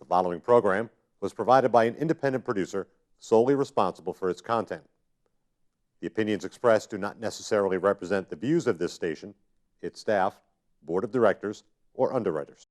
The following program was provided by an independent producer solely responsible for its content. The opinions expressed do not necessarily represent the views of this station, its staff, board of directors, or underwriters.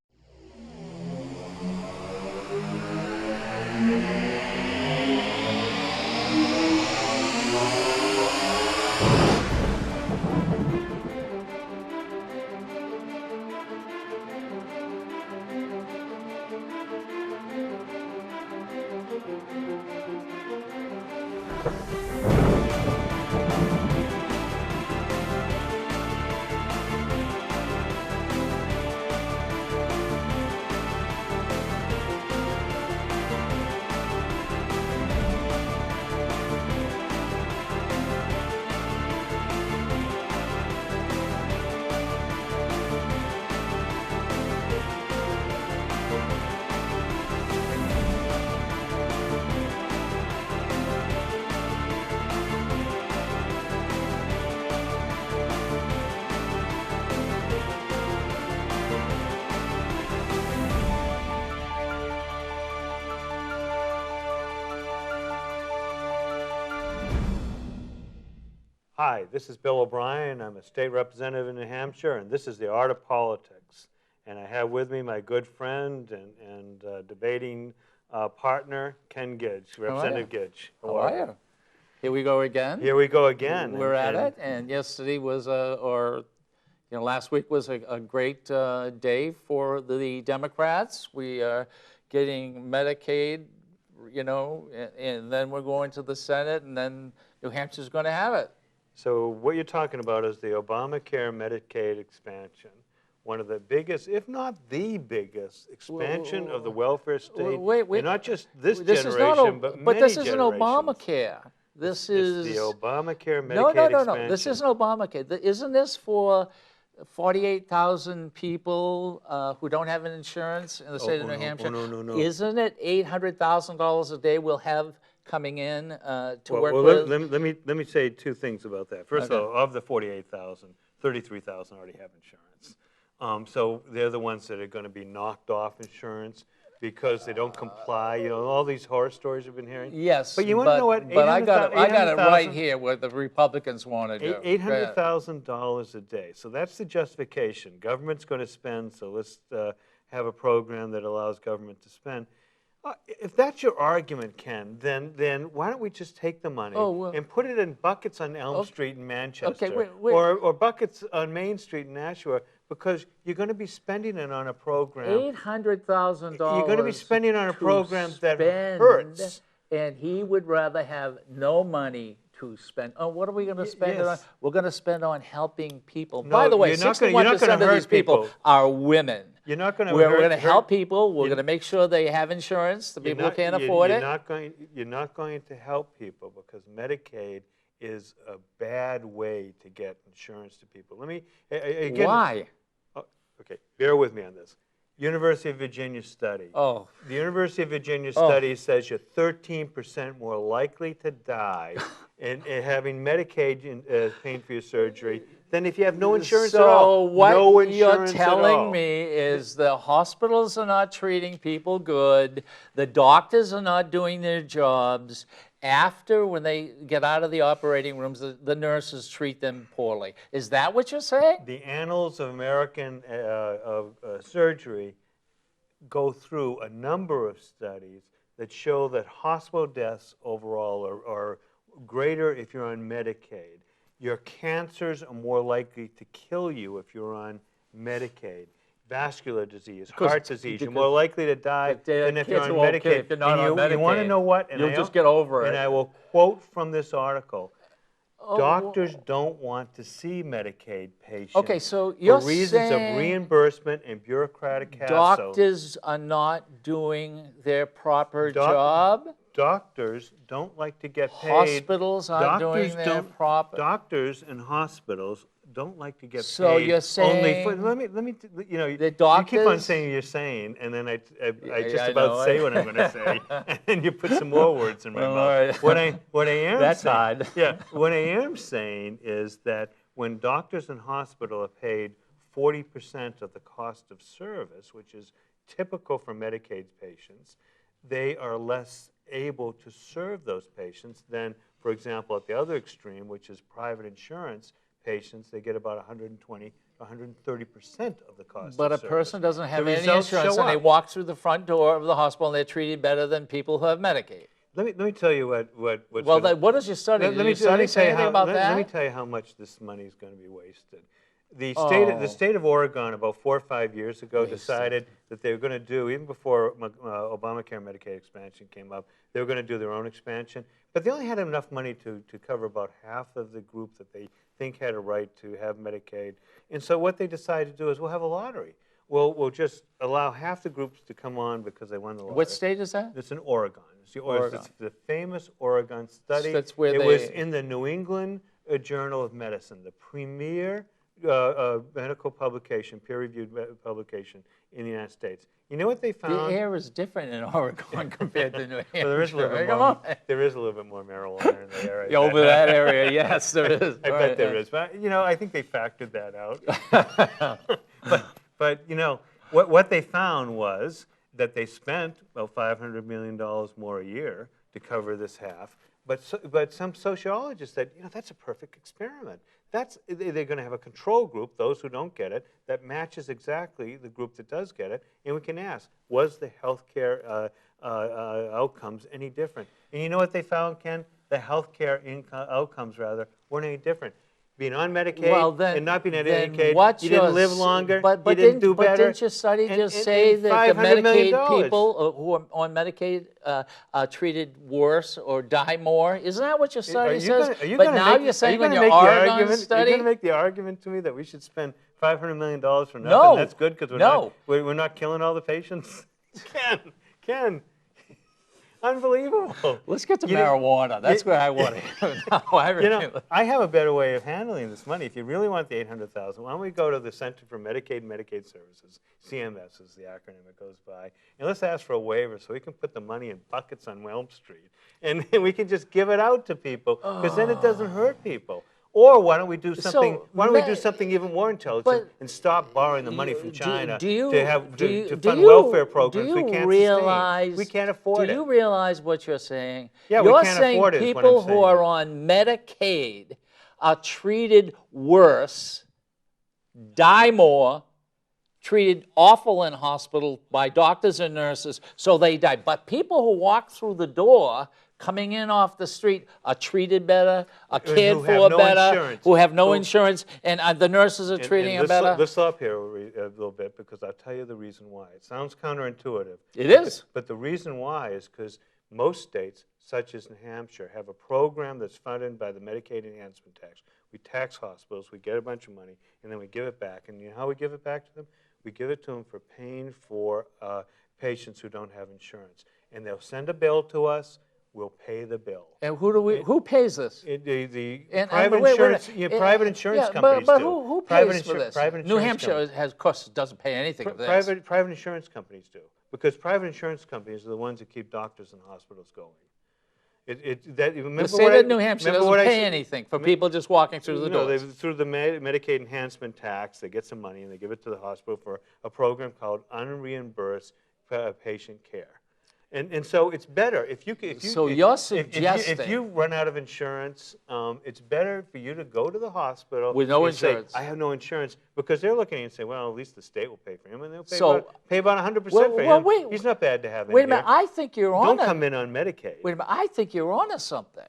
Hi, this is Bill O'Brien. I'm a state representative in New Hampshire, and this is The Art of Politics. And I have with me my good friend and debating partner, Ken Gidge, Representative Gidge. How are you? Here we go again. Here we go again. We're at it, and yesterday was last week was a great day for the Democrats. We are getting Medicaid, and then we're going to the Senate, and then New Hampshire's going to have it. So what you're talking about is the Obamacare Medicaid expansion, one of the biggest, if not the biggest, expansion of the welfare state. Wait. And not just this is generation, but many But this isn't generations. Obamacare. This is the Obamacare Medicaid expansion. No. This isn't Obamacare. Isn't this for 48,000 people who don't have an insurance in the state of New Hampshire? No. Isn't it $800,000 a day we'll have coming in to work well, with? Let me say two things about that. First of all, of the 48,000, 33,000 already have insurance. So they're the ones that are going to be knocked off insurance because they don't comply. All these horror stories you've been hearing. Yes, but you want to know what? But I got it right here. What the Republicans want to do. $800,000 a day. So that's the justification. Government's going to spend. So let's have a program that allows government to spend. If that's your argument, Ken, then why don't we just take the money and put it in buckets on Elm Street in Manchester, or buckets on Main Street in Nashua, because you're going to be spending it on a program. $800,000. You're going to be spending on a program that hurts. And he would rather have no money to spend. Oh, what are we going to spend it on? We're going to spend on helping people. By the way, 61% of these people are women. You're not going to. We're going to help people. We're going to make sure they have insurance. The people who can't afford it. You're not going to help people because Medicaid is a bad way to get insurance to people. Let me again. Why? Okay, bear with me on this. University of Virginia study. The University of Virginia study says you're 13% more likely to die in having Medicaid paying for your surgery than if you have no insurance at all. So what no insurance you're telling me is the hospitals are not treating people good, the doctors are not doing their jobs. After, when they get out of the operating rooms, the nurses treat them poorly. Is that what you're saying? The annals of American surgery go through a number of studies that show that hospital deaths overall are greater if you're on Medicaid. Your cancers are more likely to kill you if you're on Medicaid. Vascular disease, heart disease, you're more likely to die than if you're on Medicaid. If you're not on Medicaid. You want to know what? And you'll just get over it. And I will quote from this article. Doctors don't want to see Medicaid patients. Okay, so you're for reasons of reimbursement and bureaucratic hassle. Doctors are not doing their proper job? Doctors don't like to get paid. Hospitals aren't doing their proper. Doctors and hospitals don't like to get paid. So you're saying only for, let me the doctors, you keep on saying you're saying, and then I just about say what I'm going to say, and then you put some more words in my mouth. What I am that's saying, hard. Yeah, what I am saying is that when doctors and hospital are paid 40% of the cost of service, which is typical for Medicaid patients, they are less able to serve those patients than, for example, at the other extreme, which is private insurance patients. They get about 120 to 130% of the cost But of a service. person doesn't have The any results insurance, show and they up. walk through the front door of the hospital, and they're treated better than people who have Medicaid. Let me tell you what's Well, gonna, what does your study? Did your let me study tell say you anything how, about let me that? tell you how much this money is going to be wasted. The Oh. state of Oregon about 4 or 5 years ago Wasted. decided that they were going to do, even before Obamacare and Medicaid expansion came up, they were going to do their own expansion. But they only had enough money to cover about half of the group that they think had a right to have Medicaid. And so what they decided to do is we'll have a lottery. We'll just allow half the groups to come on because they won the lottery. What state is that? It's in Oregon. Oregon. It's the famous Oregon study. That's where it was they- in the New England Journal of Medicine, the premier medical publication, peer-reviewed publication in the United States. You know what they The found? air is different in Oregon compared to New Hampshire. Well, there is a little bit Come more. on. There is a little bit more marijuana in the area. Yeah, over that area, yes, there is. I bet there is, but I think they factored that out. but what they found was that they spent about $500 million more a year to cover this half. But some sociologists said, that's a perfect experiment. They're going to have a control group, those who don't get it, that matches exactly the group that does get it, and we can ask, was the healthcare outcomes any different? And you know what they found, Ken? The healthcare outcomes, weren't any different. Being on Medicaid and not being on Medicaid, you didn't live longer, you didn't do better. But didn't your study just say that the $500 million. Medicaid people who are on Medicaid are treated worse or die more? Isn't that what your study says? But now you're saying on your Oregon study? You're going to make the argument to me that we should spend $500 million for nothing? No. That's good because we're not killing all the patients? Ken. Unbelievable. Let's get to marijuana. That's where I want to. I have a better way of handling this money. If you really want the $800,000, why don't we go to the Center for Medicaid and Medicaid Services, CMS is the acronym it goes by, and let's ask for a waiver so we can put the money in buckets on Elm Street, and we can just give it out to people, because then it doesn't hurt people. Or why don't we do something? Why don't we do something even more intelligent and stop borrowing the money from China to fund welfare programs we can't sustain? We can't afford it. Do you realize what you're saying? Yeah, you're we can't afford it. Saying people who are on Medicaid are treated worse, die more, treated awful in hospital by doctors and nurses, so they die. But people who walk through the door coming in off the street are treated better, are cared for better, who have no insurance, and the nurses are treating them better. Let's stop here a little bit, because I'll tell you the reason why. It sounds counterintuitive. It is. But the reason why is because most states, such as New Hampshire, have a program that's funded by the Medicaid enhancement tax. We tax hospitals, we get a bunch of money, and then we give it back. And you know how we give it back to them? We give it to them for paying for patients who don't have insurance. And they'll send a bill to us. We'll pay the bill. And who pays this? The private insurance companies but do. who pays for this? New Hampshire, of course, doesn't pay anything for this. Private insurance companies do, because private insurance companies are the ones that keep doctors and hospitals going. The state of New Hampshire doesn't pay anything for people just walking through the doors. Through the Medicaid enhancement tax, they get some money and they give it to the hospital for a program called unreimbursed patient care. And so it's better if you you're suggesting if you run out of insurance, it's better for you to go to the hospital with no and insurance. Say, I have no insurance, because they're looking at you and say, well, at least the state will pay for him, and they'll pay about 100% for him. Wait, he's not bad to have in Wait a minute, I think you're on. Don't come in on Medicaid. Wait a minute, I think you're onto something.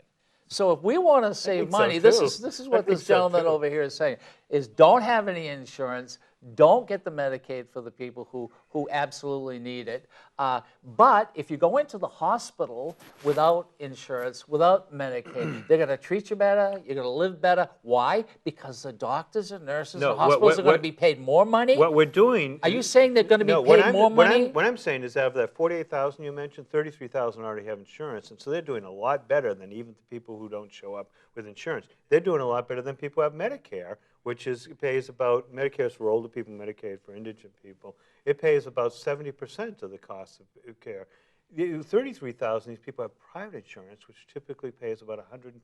So if we want to save money, so this is what this gentleman over here is saying: is don't have any insurance. Don't get the Medicaid for the people who absolutely need it. But if you go into the hospital without insurance, without Medicaid, they're going to treat you better, you're going to live better. Why? Because the doctors and nurses and hospitals are going to be paid more money? What we're doing... Are you saying they're going to be paid more money? What I'm saying is, out of that 48,000 you mentioned, 33,000 already have insurance, and so they're doing a lot better than even the people who don't show up with insurance. They're doing a lot better than people who have Medicare, which pays about, Medicare is for older people, Medicaid for indigent people. It pays about 70% of the cost of care. 33,000 these people have private insurance, which typically pays about 120%,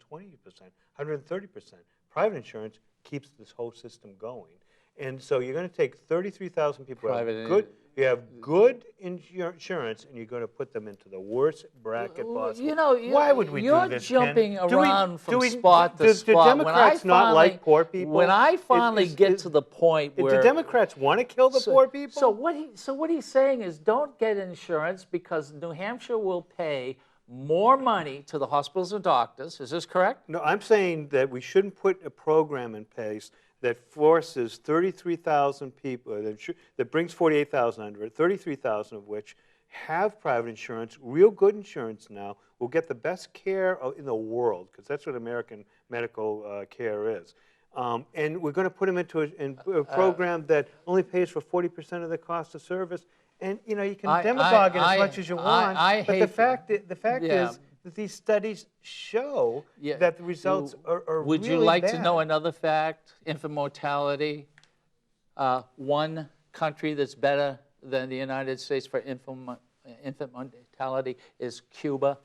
130%. Private insurance keeps this whole system going. And so you're going to take 33,000 people who have good insurance, and you're going to put them into the worst bracket possible. You know, Why would we do you're this, jumping Ken? Do we- around do from we- spot to do spot. Democrats not like poor people? When I finally get to the point where do Democrats want to kill the poor people? So what he's saying is, don't get insurance because New Hampshire will pay more money to the hospitals and doctors. Is this correct? No, I'm saying that we shouldn't put a program in place that forces 33,000 people, that brings 48,000 under it, 33,000 of which have private insurance, real good insurance now, will get the best care in the world, because that's what American medical care is. And we're going to put them into a program that only pays for 40% of the cost of service. And you know, you can demagogue it as much as you want, but the fact is that these studies show that the results are Would really you like bad. to know another fact? Infant mortality. One country that's better than the United States for infant mortality is Cuba.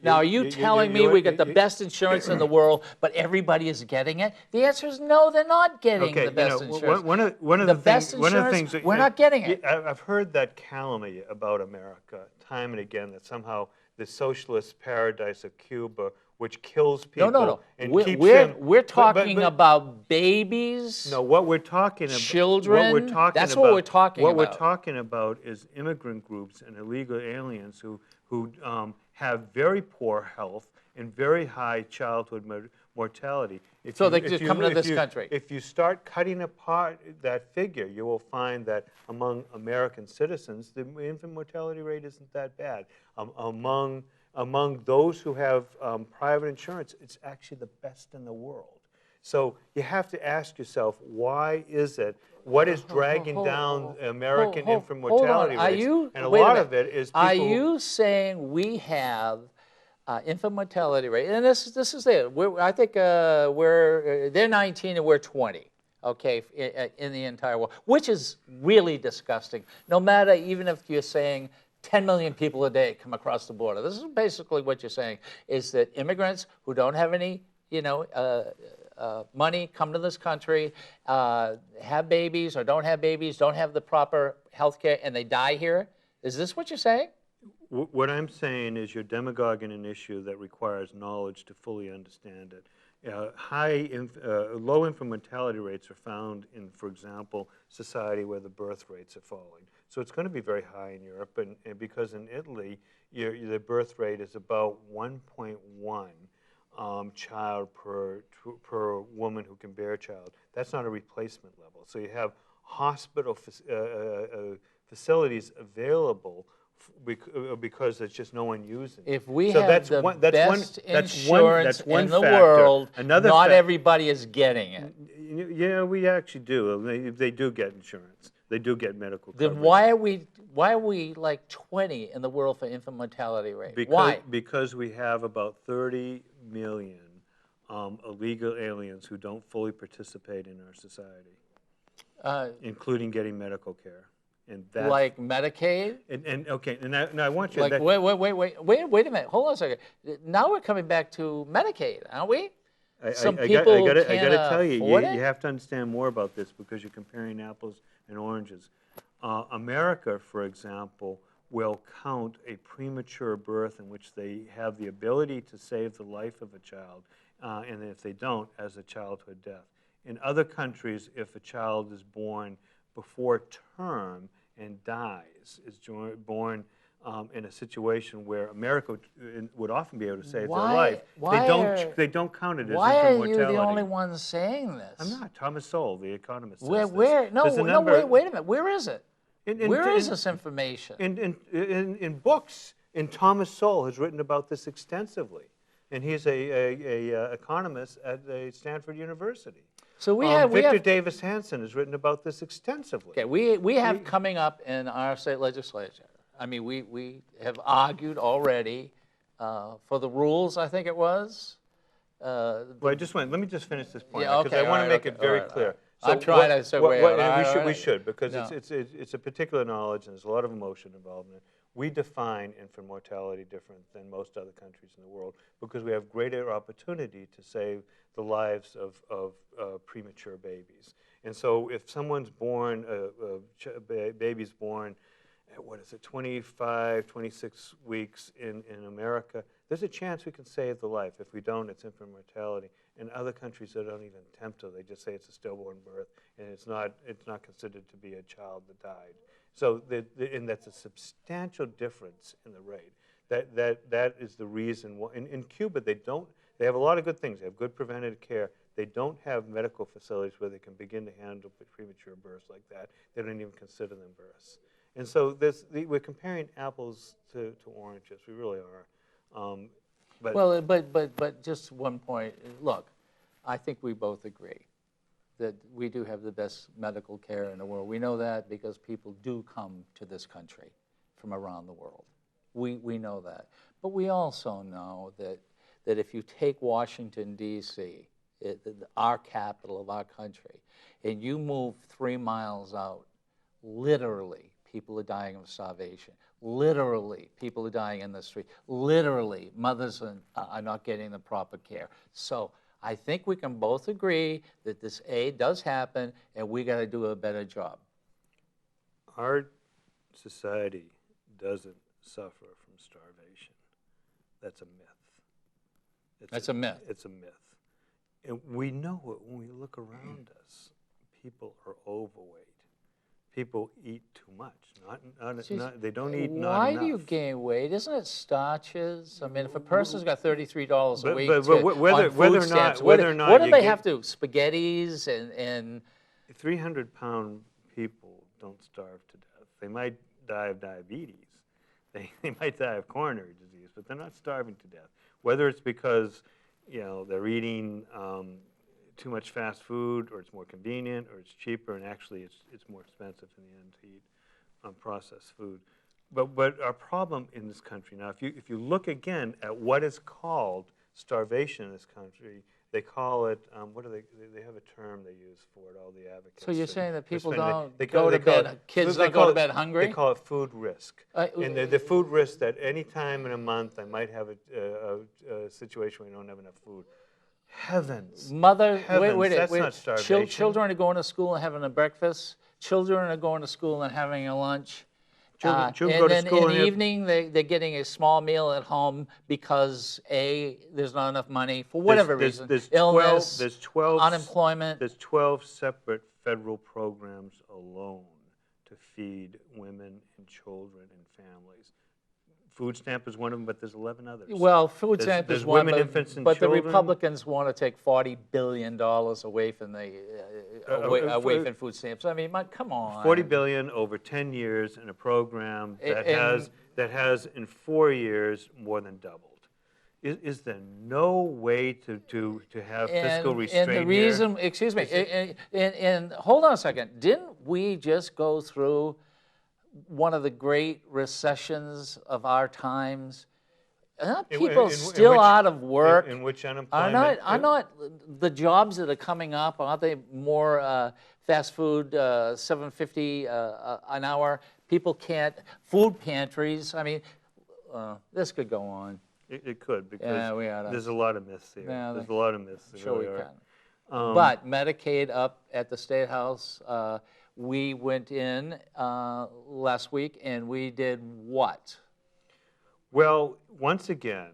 Now, are you telling me we got the best insurance in the world, but everybody is getting it? The answer is no, they're not getting the best insurance. One of the things that we're not getting it. I've heard that calumny about America time and again, that somehow the socialist paradise of Cuba, which kills people, No. and keeps We're them. talking about babies. No, what we're talking about. Children. What we're talking That's about, what we're talking What about. we're talking about is immigrant groups and illegal aliens who have very poor health and very high childhood mortality. So they just come to this country. If you start cutting apart that figure, you will find that among American citizens, the infant mortality rate isn't that bad. Among those who have private insurance, it's actually the best in the world. So you have to ask yourself, why is it? What is dragging down American infant mortality rates? And a lot of it is people. Are you saying we have infant mortality rate? And this is it. I think they're 19 and we're 20. Okay, in the entire world, which is really disgusting. No matter, even if you're saying 10 million people a day come across the border. This is basically what you're saying, is that immigrants who don't have any, money come to this country, have babies or don't have babies, don't have the proper health care, and they die here. Is this what you're saying? What I'm saying is you're demagoguing an issue that requires knowledge to fully understand it. Low infant mortality rates are found in, for example, society where the birth rates are falling. So it's going to be very high in Europe, and because in Italy, the birth rate is about 1.1 child per woman who can bear a child. That's not a replacement level. So you have hospital facilities available because there's just no one using it. If we have the best insurance in the world, not everybody is getting it. Yeah, we actually do. They do get insurance. They do get medical coverage. Then why are we like 20 in the world for infant mortality rate? Why? Because we have about 30 million illegal aliens who don't fully participate in our society, including getting medical care. And that's, like Medicaid? Okay, and now I want you like, to... Wait a minute. Hold on a second. Now we're coming back to Medicaid, aren't we? I got to tell you, you have to understand more about this because you're comparing apples and oranges. America, for example, will count a premature birth in which they have the ability to save the life of a child, and if they don't, as a childhood death. In other countries, if a child is born before term and dies, is born in a situation where America would often be able to save their life, they don't count it as infant mortality. Why are you the only one saying this? I'm not. Thomas Sowell, the economist, says Wait a minute. Where is it? Where is this information? In books. And Thomas Sowell has written about this extensively. And he's a economist at Stanford University. So Victor Davis Hanson has written about this extensively. Okay, we have coming up in our state legislature. I mean, we have argued already for the rules, I think it was. Well, let me just finish this point, yeah, because I want to make it very clear. So I'm trying to segue. We should, because it's a particular knowledge and there's a lot of emotion involved in it. We define infant mortality different than most other countries in the world because we have greater opportunity to save the lives of premature babies. And so if someone's born, a baby's born at, what is it, 25, 26 weeks in America, there's a chance we can save the life. If we don't, it's infant mortality. In other countries, they don't even attempt to. They just say it's a stillborn birth, and it's not considered to be a child that died. So, and that's a substantial difference in the rate. That is the reason why. In Cuba, they have a lot of good things. They have good preventative care. They don't have medical facilities where they can begin to handle premature births like that. They don't even consider them births. And so we're comparing apples to oranges. We really are. But just one point. Look, I think we both agree that we do have the best medical care in the world. We know that because people do come to this country from around the world. We know that. But we also know that if you take Washington, D.C., our capital of our country, and you move 3 miles out, literally, people are dying of starvation. Literally, people are dying in the street. Literally, mothers are not getting the proper care. So I think we can both agree that this aid does happen, and we got to do a better job. Our society doesn't suffer from starvation. That's a myth. That's a myth. It's a myth. And we know it when we look around us. People are overweight. People eat too much. They don't eat not Why enough. do you gain weight? Isn't it starches? I mean, if a person's got $33 a week whether or not what do you they get- have to? Spaghettis and 300-pound people don't starve to death. They might die of diabetes. They might die of coronary disease, but they're not starving to death. Whether it's because they're eating too much fast food, or it's more convenient, or it's cheaper, and actually it's more expensive in the end to eat processed food. But our problem in this country now, if you look again at what is called starvation in this country, they call it what do they have a term they use for it? All the advocates. so you're saying that people don't they go to bed, kids don't go to bed hungry? They call it food risk. And the food risk that any time in a month I might have a situation where you don't have enough food. Heavens. Wait, That's not starvation. Children are going to school and having a breakfast. Children are going to school and having a lunch. Children and go to then school in the and evening, they're getting a small meal at home because there's not enough money for whatever reason. Illness, there's 12 unemployment. There's 12 separate federal programs alone to feed women and children and families. Food stamp is one of them, but there's 11 others. Well, food stamp is one, women, infants, and but the children. Republicans want to take $40 billion away from away from food stamps. I mean, come on. $40 billion over 10 years in a program that has in 4 years more than doubled. Is there no way to have fiscal restraint And the reason, excuse me, and hold on a second. Didn't we just go through one of the great recessions of our times? Aren't people still out of work? In which unemployment? Are not the jobs that are coming up, aren't they more fast food, $7.50 an hour? People can't, food pantries. I mean, this could go on. It could, because Yeah, there's a lot of myths here. Yeah, There's a lot of myths. There Sure, really we are. can. But Medicaid up at the State House, we went in last week and we did what? Well, once again,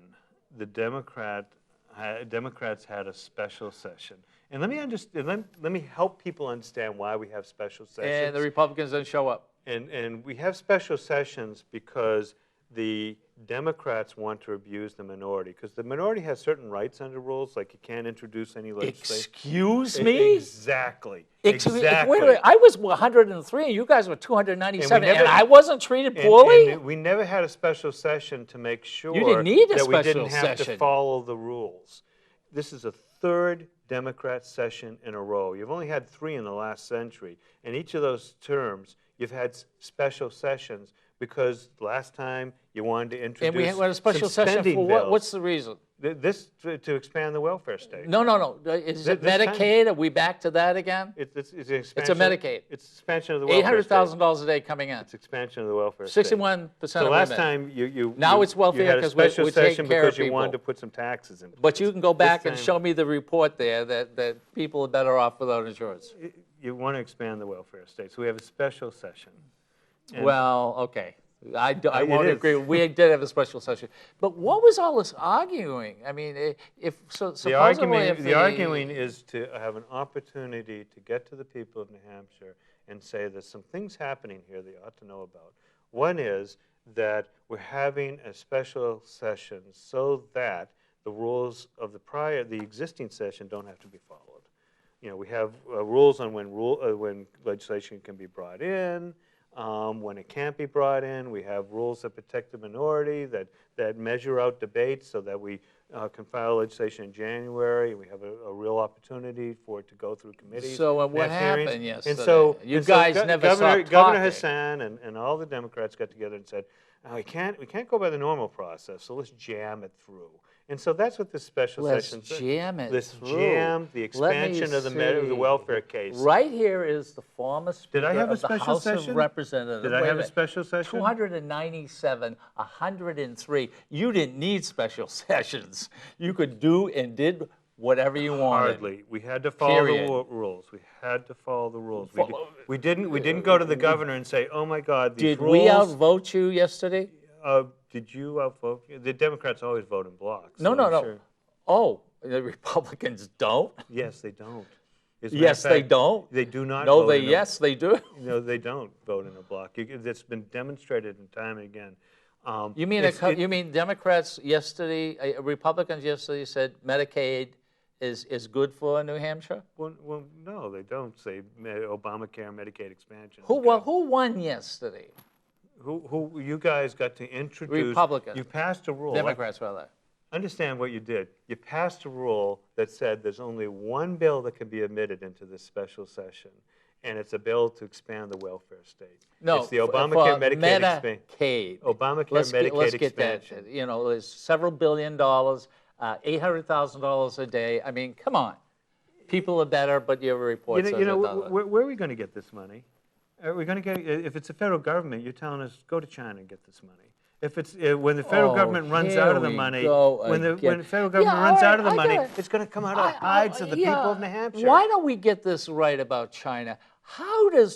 the Democrats had a special session. And let me help people understand why we have special sessions. And the Republicans didn't show up. And we have special sessions because the Democrats want to abuse the minority, because the minority has certain rights under rules, like you can't introduce any legislation. Excuse me? Exactly. Exactly. Wait, I was 103, and you guys were 297, and, never, I wasn't treated poorly? And we never had a special session to make sure You didn't need a that we special didn't have session. to follow the rules. This is a third Democrat session in a row. You've only had 3 in the last century, and each of those terms, you've had special sessions, because last time you wanted to introduce And we had a special some session spending for what? bills. What's the reason? This to expand the welfare state. No. Is it This time- Medicaid? Are we back to that again? It's an expansion. Medicaid. It's expansion of the welfare state. $800,000 a day coming in. It's expansion of the welfare state. 61% So of last women. time you Now it's welfare you had a 'cause we special take session care of because you people. wanted to put some taxes in place. But you can go back and time- show me the report there that people are better off without insurance. you want to expand the welfare state. So we have a special session. And Well, okay. I it won't is. agree. We did have a special session. But what was all this arguing? I mean, if so, the supposedly argument, if the arguing is to have an opportunity to get to the people of New Hampshire and say there's some things happening here that you ought to know about. One is that we're having a special session so that the rules of the existing session don't have to be followed. You know, we have rules on when legislation can be brought in, when it can't be brought in. We have rules that protect the minority, that measure out debates so that we can file legislation in January. We have a real opportunity for it to go through committees. So and what have hearings. happened yesterday? And so, You guys never stopped Governor talking. Hassan and all the Democrats got together and said, "Oh, we can't go by the normal process, so let's jam it through." And so that's what this special Let's session. jam it Let's through. jam the Let me expansion of the see. welfare case. Right here is the former Speaker I have a of the special House session? of Representatives. Did I Wait have a minute. special session? 297, 103. You didn't need special sessions. You could do and did whatever you wanted. Hardly. We had to follow Period. the rules. We had to follow the rules. We Follow- didn't go to the governor and say, "Oh my God, these Did rules." we outvote you yesterday? Did you outvote? The Democrats always vote in blocks. No, so no, I'm no. sure- Oh, the Republicans don't? Yes, they don't. As a matter of Yes, they fact, don't. They do not. No, vote they in a- yes, they do. No, they don't vote in a block. It's been demonstrated time and again. You mean you mean Democrats yesterday, Republicans yesterday said Medicaid is good for New Hampshire? Well, no, they don't say Obamacare, Medicaid expansion. Who won yesterday? Who you guys got to introduce? Republicans. You passed a rule. Democrats, rather. Understand what you did. You passed a rule that said there's only one bill that can be admitted into this special session, and it's a bill to expand the welfare state. No, it's the Obamacare, for Medicaid expansion. Medicaid. Obamacare, Let's Medicaid get expansion. that. You know, there's several $billion, $800,000 a day. I mean, come on. People are better, but your report says You know, it doesn't. where are we going to get this money? Are we going to get? If it's the federal government, you're telling us go to China and get this money. If it's when the federal government runs out of the money, when the federal government runs out of the money, it's going to come out of the hides of the people of New Hampshire. Why don't we get this right about China? How do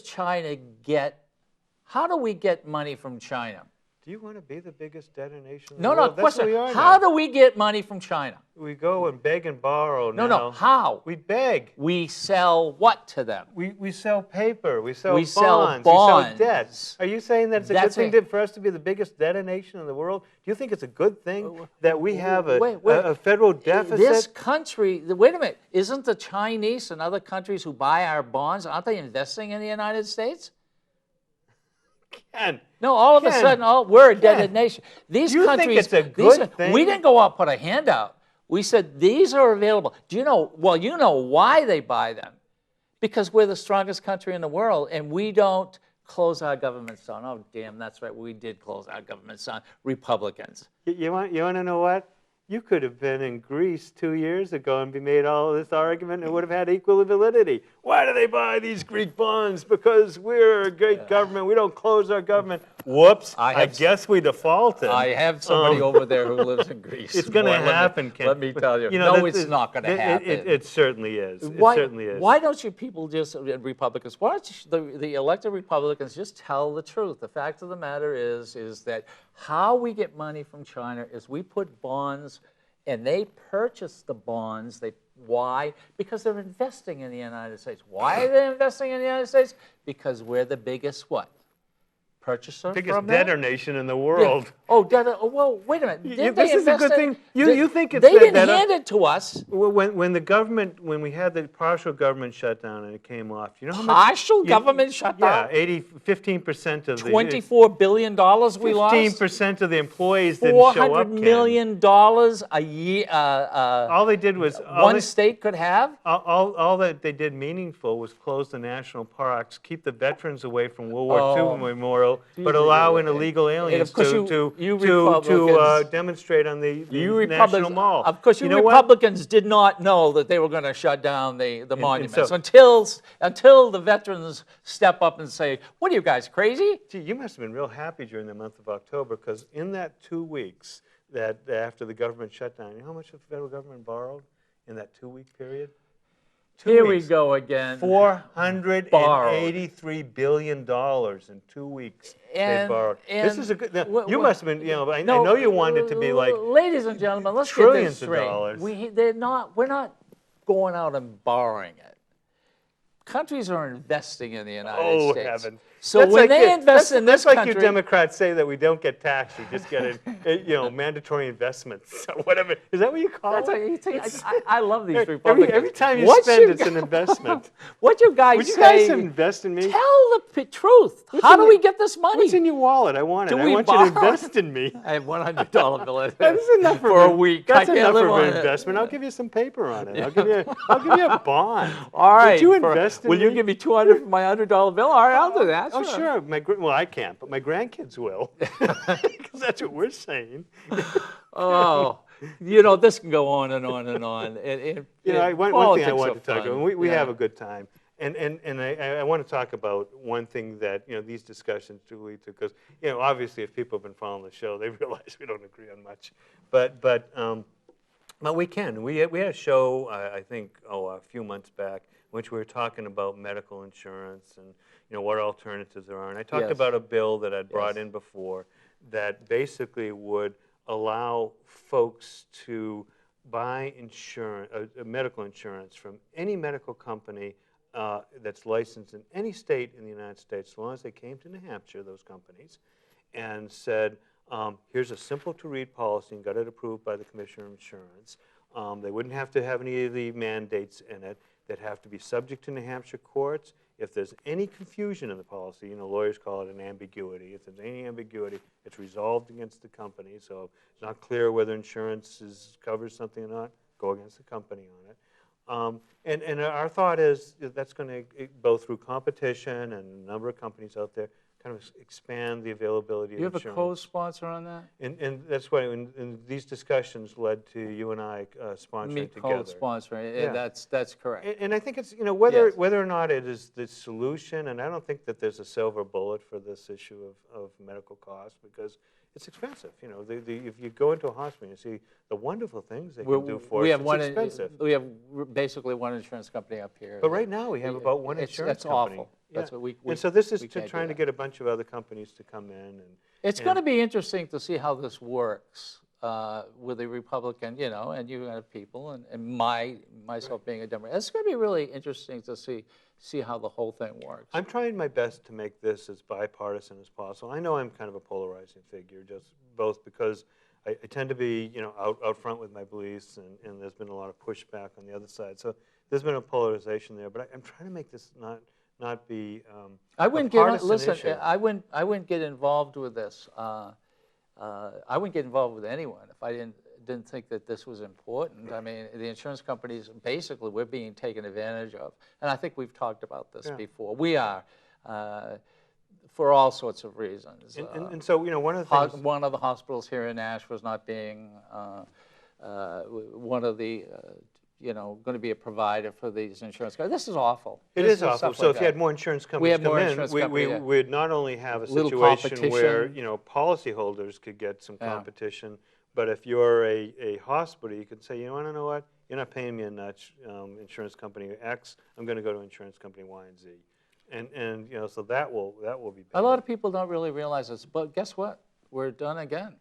we get money from China? Do you want to be the biggest debtor nation in No, the no, world? That's what we question. are How now. do we get money from China? We go and beg and borrow now. No, how? We beg. We sell what to them? We sell paper. We sell We bonds. sell We sell bonds. debt. Are you saying that it's a good That's thing it. for us to be the biggest debtor nation in the world? Do you think it's a good thing that we have Wait. a federal deficit? This country, wait a minute, isn't the Chinese and other countries who buy our bonds, aren't they investing in the United States? Ken, No, all of a Ken, sudden, we're a debted Ken, nation. These you think countries, it's a good thing? we didn't go out and put a handout. We said these are available. Do you know? Well, you know why they buy them, because we're the strongest country in the world, and we don't close our governments down. Oh, damn, that's right, we did close our governments down. Republicans. You want to know what? You could have been in Greece 2 years ago and be made all of this argument and it would have had equal validity. Why do they buy these Greek bonds? Because we're a great government. We don't close our government. Whoops. I guess we defaulted. I have somebody over there who lives in Greece. It's going to Boy, happen, Ken. Let me tell you. know, No, it's not going to happen. It certainly is. Why, it certainly is. Why don't you people just, Republicans, why don't the elected Republicans just tell the truth? The fact of the matter is that how we get money from China is we put bonds, and they purchase the bonds. Why? Because they're investing in the United States. Why are they investing in the United States? Because we're the biggest what? Purchaser Biggest from them? debtor nation in the world. Oh, well, wait a minute. Didn't this they is a good invest thing. in- You think it's They didn't better? hand it to us. When the government, when we had the partial government shutdown and it came off, you know how much? Partial government shutdown? Yeah, 15% of the $24 billion we lost? 15% of the employees didn't show up. $400 Ken. million a year. All they did was One state could have. all that they did meaningful was close the national parks, keep the veterans away from World War II Memorial, but allow in illegal aliens of course to Republicans- demonstrate on the You National Republicans, Mall. of course, you know what? Republicans did not know that they were going to shut down the monuments so- until the veterans step up and say, "What are you guys crazy?" Gee, you must have been real happy during the month of October because in that 2 weeks that after the government shut down, you know how much the federal government borrowed in that 2-week period? 2 Here we weeks. go again. $483 billion in 2 weeks they And- borrowed. This and is a good. Now, wh- you wh- must have been. I know you wanted it to be like. Ladies and gentlemen, let's get trillions this of straight. dollars. We're not going out and borrowing it. Countries are investing in the United Oh, States. heavens. So That's when like they you- invest in this that's like country, you Democrats say that we don't get taxed, we just get mandatory investments or whatever. Is that what you call that's it? how you think, I love these Every, Republicans. every time you What spend, you it's an gu- investment. What you guys Would you say? guys invest in me? Tell the truth. What's How in do your- we get this money? What's in your wallet? I want it. Do I we want you borrow? to invest in me. I have $100 bill in That's enough for a week. That's I can't enough live of on an it. investment. I'll give you some paper on it. I'll give you a bond. All right. Would you invest in Will you me? give me $200 for my $100 bill? All right, I'll do that. Oh, sure. Well, I can't, but my grandkids will. Because that's what we're saying. Oh, this can go on and on and on. One thing I wanted to talk fun. about, we Yeah. have a good time. And I want to talk about one thing that, these discussions do lead to, because, obviously if people have been following the show, they realize we don't agree on much. But we can. We had a show, I think, a few months back, in which we were talking about medical insurance and, what alternatives there are. And I talked Yes. about a bill that I'd brought Yes. in before that basically would allow folks to buy insurance, medical insurance from any medical company that's licensed in any state in the United States, as long as they came to New Hampshire, those companies, and said, here's a simple to read policy and got it approved by the Commissioner of Insurance. They wouldn't have to have any of the mandates in it. They'd have to be subject to New Hampshire courts. If there's any confusion in the policy, lawyers call it an ambiguity. If there's any ambiguity, it's resolved against the company. So if it's not clear whether insurance covers something or not, go against the company on it. And our thought is that's going to go through competition and a number of companies out there, kind of expand the availability of You have a insurance. co-sponsor on that? And that's why and these discussions led to you and I sponsoring Me together. co-sponsoring. Yeah. That's correct. And I think it's, whether Yes. whether or not it is the solution, and I don't think that there's a silver bullet for this issue of medical costs, because it's expensive. If you go into a hospital and you see the wonderful things they can do for us, it's expensive. We have basically one insurance company up here. But right now we have about one insurance That's company. awful. That's what we and so this is we can't do trying to that. get a bunch of other companies to come in. It's going to be interesting to see how this works with the Republican, and you have people, and myself being a Democrat. It's going to be really interesting to see how the whole thing works. I'm trying my best to make this as bipartisan as possible. I know I'm kind of a polarizing figure, just both because I tend to be, out front with my beliefs, and there's been a lot of pushback on the other side. So there's been a polarization there, but I'm trying to make this not be I wouldn't a partisan listen. issue. I wouldn't get involved with this. I wouldn't get involved with anyone if I didn't think that this was important. I mean, the insurance companies, basically, we're being taken advantage of. And I think we've talked about this before. We are, for all sorts of reasons. And so, one of the things... One of the hospitals here in Ash was not being one of the, going to be a provider for these insurance companies. This is awful. It This is awful. stuff So like if you had that. more insurance We companies have more come in, insurance company, yeah. we'd not only have a Little situation where, competition. policyholders could get some Yeah. competition, but if you're a hospital, you could say, you know what, you're not paying me enough, insurance company X, I'm going to go to insurance company Y and Z. And so that will be better. A lot of people don't really realize this, but guess what? We're done again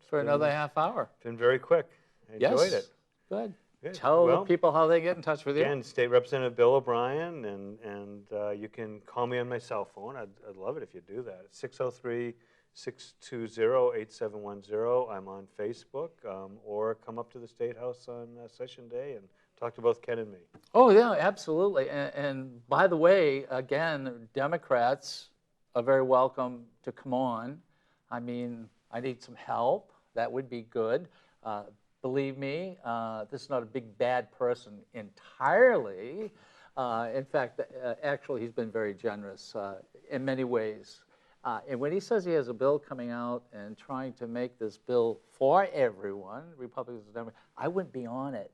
for another half hour. It's been very quick. I enjoyed it. Good. Good. Tell Well, the people how they get in touch with you. Again, State Representative Bill O'Brien, and you can call me on my cell phone. I'd love it if you do that. It's 603-620-8710. I'm on Facebook, or come up to the State House on Session Day and talk to both Ken and me. Oh, yeah, absolutely. And by the way, again, Democrats are very welcome to come on. I mean, I need some help. That would be good. Believe me, this is not a big bad person entirely. In fact, actually, he's been very generous in many ways. And when he says he has a bill coming out and trying to make this bill for everyone, Republicans and Democrats, I wouldn't be on it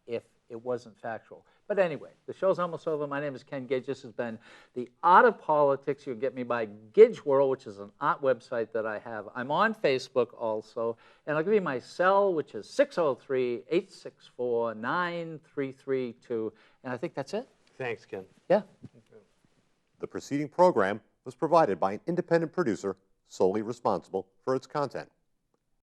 if it wasn't factual. But anyway, the show's almost over. My name is Ken Gidge. This has been The Art of Politics. You can get me by Gidge World, which is an art website that I have. I'm on Facebook also. And I'll give you my cell, which is 603-864-9332. And I think that's it. Thanks, Ken. Yeah. The preceding program was provided by an independent producer solely responsible for its content.